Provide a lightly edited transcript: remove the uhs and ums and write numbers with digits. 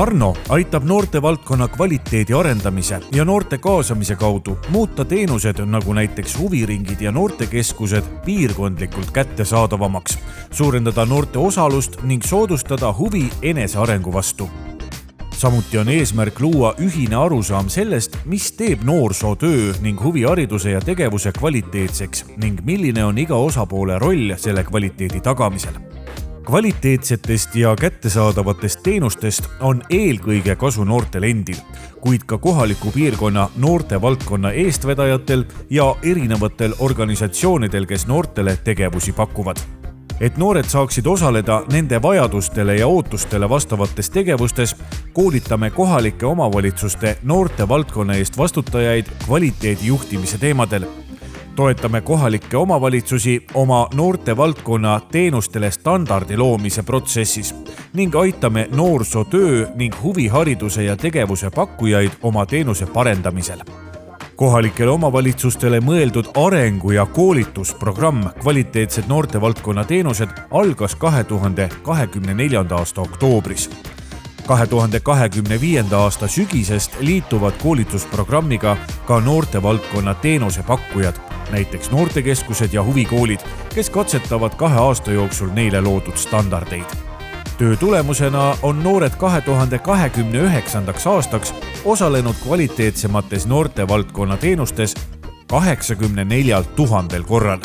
Arno aitab noortevaldkonna kvaliteedi arendamise ja noorte kaasamise kaudu muuta teenused nagu näiteks huviringid ja noortekeskused piirkondlikult kättesaadavamaks, suurendada noorte osalust ning soodustada huvi enesearengu vastu. Samuti on eesmärk luua ühine arusaam sellest, mis teeb noorsootöö ning huvihariduse ja tegevuse kvaliteetseks ning milline on iga osapoole roll selle kvaliteedi tagamisel. Kvaliteetsetest ja kättesaadavatest teenustest on eelkõige kasu noortel endil, kuid ka kohaliku piirkonna noortevaldkonna eestvedajatel ja erinevatel organisatsioonidel, kes noortele tegevusi pakuvad. Et noored saaksid osaleda nende vajadustele ja ootustele vastavates tegevustes, koolitame kohalike omavalitsuste noortevaldkonna eest vastutajaid kvaliteedi juhtimise teemadel. Toetame kohalikke omavalitsusi oma noortevaldkonna teenustele standardi loomise protsessis ning aitame noorsootöö ning huvihariduse ja tegevuse pakkujaid oma teenuse parendamisel. Kohalikele omavalitsustele mõeldud arengu- ja koolitusprogramm Kvaliteetsed noortevaldkonna teenused algas 2024. aasta oktoobris. 2025. aasta sügisest liituvad koolitusprogrammiga ka noortevaldkonna teenuse pakkujad, näiteks noortekeskused ja huvikoolid, kes katsetavad 2 aasta jooksul neile loodud standardeid. Töö tulemusena on noored 2029. aastaks osalenud kvaliteetsemates noortevaldkonna teenustes 84 000 korral.